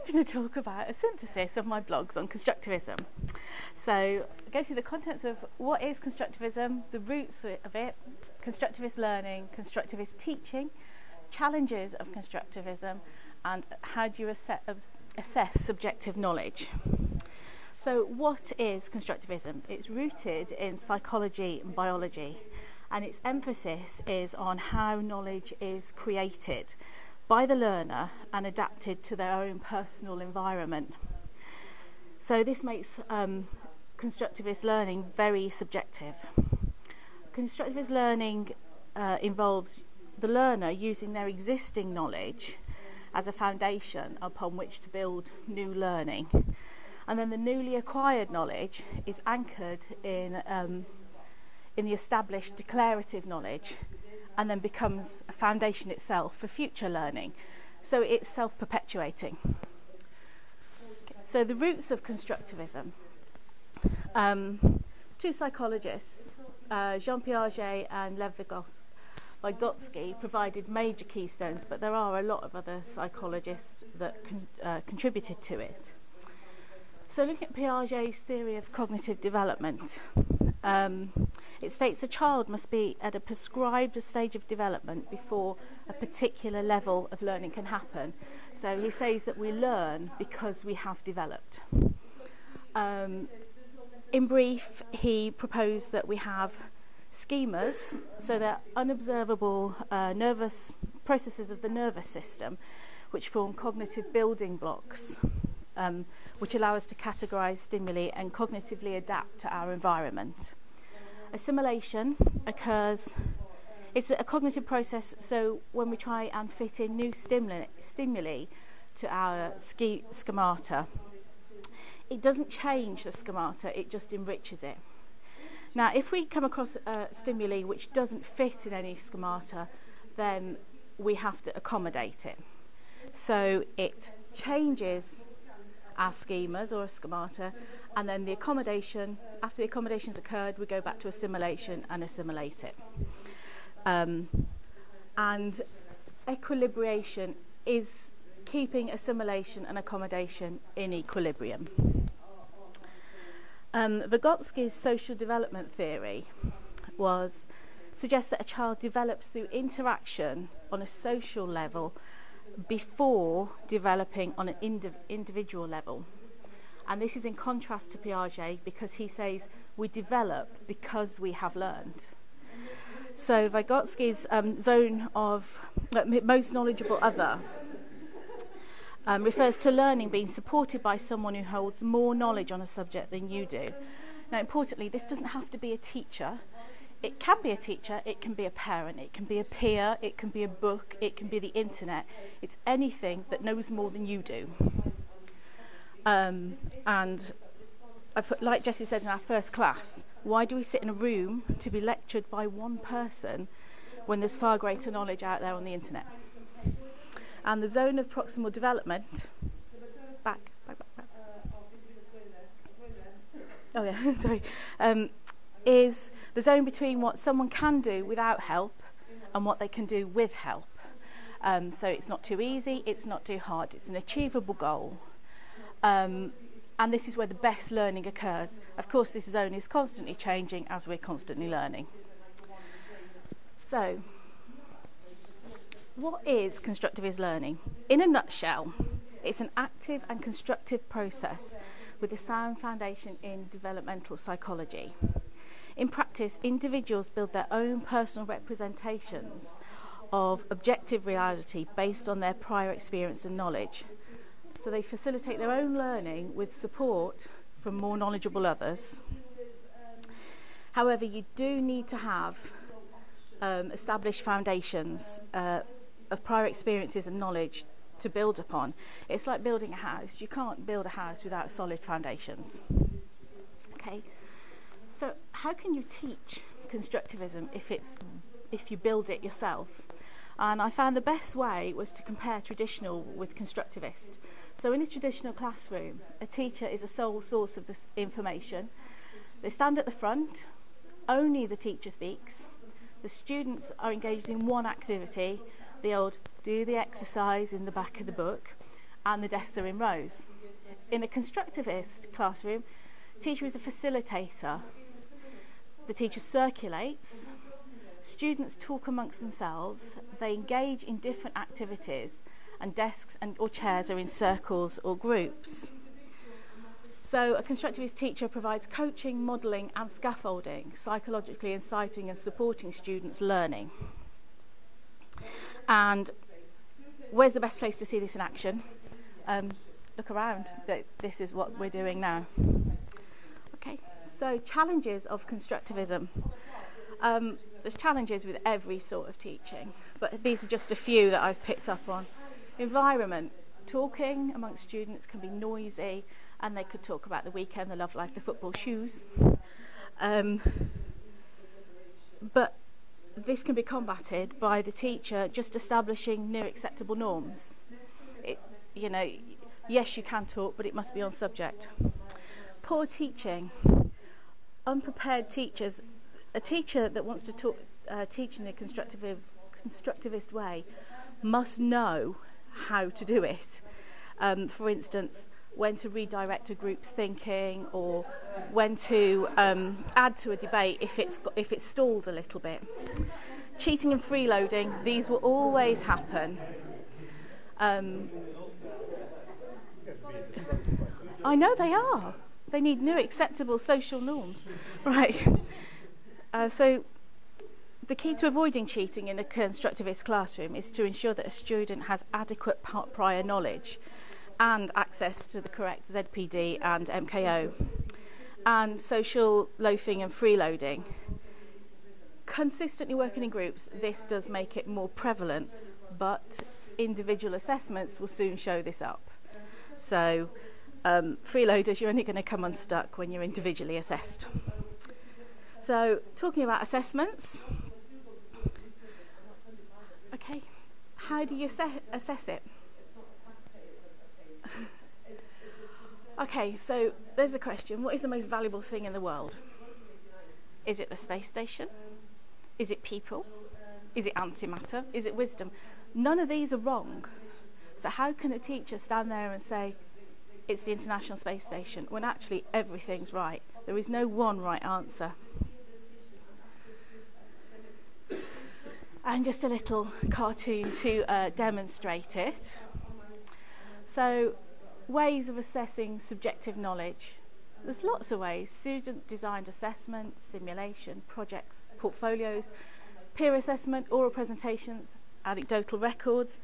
I'm going to talk about a synthesis of my blogs on constructivism. So I go through the contents of what is constructivism, the roots of it, constructivist learning, constructivist teaching, challenges of constructivism, and how do you assess subjective knowledge. So what is constructivism? It's rooted in psychology and biology, and its emphasis is on how knowledge is created by the learner and adapted to their own personal environment. So this makes constructivist learning very subjective. Constructivist learning involves the learner using their existing knowledge as a foundation upon which to build new learning. And then the newly acquired knowledge is anchored in the established declarative knowledge, and then becomes a foundation itself for future learning. So it's self-perpetuating. So the roots of constructivism. Two psychologists, Jean Piaget and Lev Vygotsky, provided major keystones, but there are a lot of other psychologists that contributed to it. So looking at Piaget's theory of cognitive development, it states a child must be at a prescribed stage of development before a particular level of learning can happen. So he says that we learn because we have developed. In brief, he proposed that we have schemas, so they're unobservable nervous processes of the nervous system, which form cognitive building blocks, which allow us to categorise stimuli and cognitively adapt to our environment. Assimilation occurs, it's a cognitive process, so when we try and fit in new stimuli to our schemata, it doesn't change the schemata, it just enriches it. Now, if we come across a stimuli which doesn't fit in any schemata, then we have to accommodate it. So it changes our schemas or schemata, and then the accommodation, after the accommodation's occurred, we go back to assimilation and assimilate it. And equilibration is keeping assimilation and accommodation in equilibrium. Vygotsky's social development theory suggests that a child develops through interaction on a social level before developing on an individual level. And this is in contrast to Piaget, because he says we develop because we have learned. So Vygotsky's zone of most knowledgeable other refers to learning being supported by someone who holds more knowledge on a subject than you do. Now, importantly, this doesn't have to be a teacher. It can be a teacher, it can be a parent, it can be a peer, it can be a book, it can be the internet. It's anything that knows more than you do. And I put, like Jessie said in our first class, why do we sit in a room to be lectured by one person when there's far greater knowledge out there on the internet? And the zone of proximal development, back. Oh yeah, sorry. Is the zone between what someone can do without help and what they can do with help. So it's not too easy, it's not too hard, it's an achievable goal. And this is where the best learning occurs. Of course, this zone is constantly changing as we're constantly learning. So, what is constructivist learning? In a nutshell, it's an active and constructive process with a sound foundation in developmental psychology. In practice, individuals build their own personal representations of objective reality based on their prior experience and knowledge. So they facilitate their own learning with support from more knowledgeable others. However, you do need to have established foundations of prior experiences and knowledge to build upon. It's like building a house. You can't build a house without solid foundations. Okay. So how can you teach constructivism if you build it yourself? And I found the best way was to compare traditional with constructivist. So in a traditional classroom, a teacher is a sole source of this information. They stand at the front, only the teacher speaks. The students are engaged in one activity, the old do the exercise in the back of the book, and the desks are in rows. In a constructivist classroom, the teacher is a facilitator. The teacher circulates, students talk amongst themselves, they engage in different activities, and desks or chairs are in circles or groups. So a constructivist teacher provides coaching, modelling and scaffolding, psychologically inciting and supporting students' learning. And where's the best place to see this in action? Look around. This is what we're doing now. Okay, so challenges of constructivism. There's challenges with every sort of teaching, but these are just a few that I've picked up on. Environment. Talking amongst students can be noisy, and they could talk about the weekend, the love life, the football shoes. But this can be combated by the teacher just establishing new acceptable norms. Yes, you can talk, but it must be on subject. Poor teaching. Unprepared teachers. A teacher that wants to teach in a constructivist way must know how to do it. For instance, when to redirect a group's thinking, or when to add to a debate if it's stalled a little bit. Cheating and freeloading, these will always happen. I know they are. They need new acceptable social norms. Right. So the key to avoiding cheating in a constructivist classroom is to ensure that a student has adequate prior knowledge and access to the correct ZPD and MKO. And social loafing and freeloading. Consistently working in groups, this does make it more prevalent, but individual assessments will soon show this up. So freeloaders, you're only going to come unstuck when you're individually assessed. So talking about assessments, okay, how do you assess it? Okay, so there's the question, what is the most valuable thing in the world? Is it the space station? Is it people? Is it antimatter? Is it wisdom? None of these are wrong. So how can a teacher stand there and say, it's the International Space Station, when actually everything's right? There is no one right answer. And just a little cartoon to demonstrate it. So, ways of assessing subjective knowledge. There's lots of ways. Student-designed assessment, simulation, projects, portfolios, peer assessment, oral presentations, anecdotal records,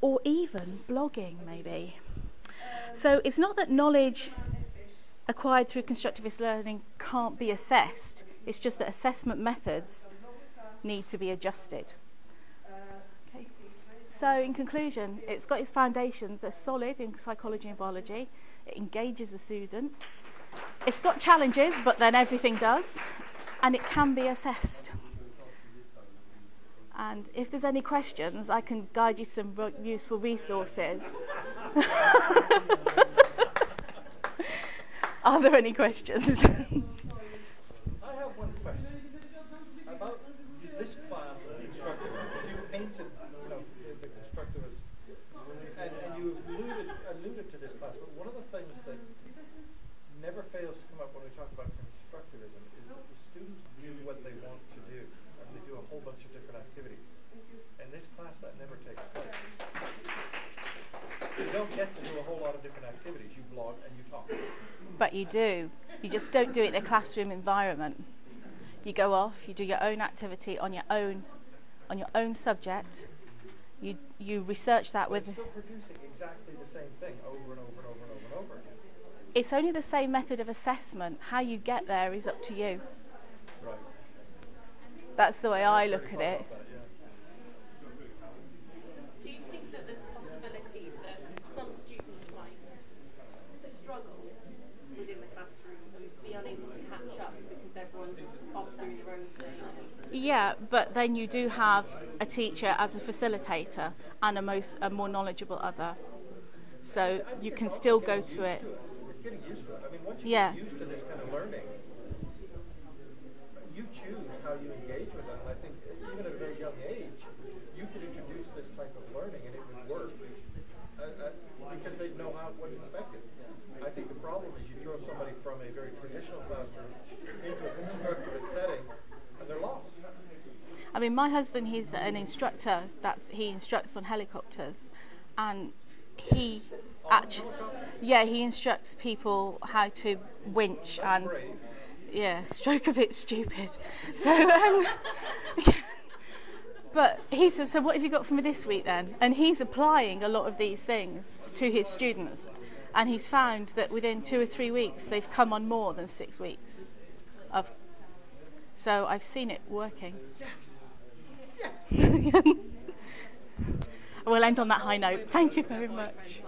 or even blogging, maybe. So it's not that knowledge acquired through constructivist learning can't be assessed. It's just that assessment methods need to be adjusted. Okay. So in conclusion, it's got its foundations. They're solid in psychology and biology. It engages the student. It's got challenges, but then everything does. And it can be assessed. And if there's any questions, I can guide you some useful resources. Are there any questions? I have one question about this class of constructivism, because you painted, the constructivist, and you alluded to this class. But one of the things that never fails to come up when we talk about constructivism is that the students do what they want to do, and they do a whole bunch of different activities. In this class, that never takes place. You don't get to do a whole lot of different activities. You blog and you talk. But you do. You just don't do it in a classroom environment. You go off, you do your own activity on your own subject. You research that with. Still producing exactly the same thing over and over and over and over and over again. It's only the same method of assessment. How you get there is up to you. Right. That's the way I look at it. Do you think that there's a possibility that some students might struggle within the classroom and be unable to catch up because everyone's off doing their own thing? Yeah, but then you do have a teacher as a facilitator and a more knowledgeable other. So you can still go to it. It's getting used to it. I mean, once you Yeah. get used to this kind of learning, you choose how you engage with it. And I think even at a very young age, you could introduce this type of learning and it would work. Because mean, my husband, he's an instructor. He instructs on helicopters, and he actually, yeah, he instructs people how to winch and, yeah, stroke a bit stupid. So, but he says, so what have you got for me this week then? And he's applying a lot of these things to his students, and he's found that within 2 or 3 weeks they've come on more than 6 weeks of. So I've seen it working. We'll end on that high note. Thank you very much.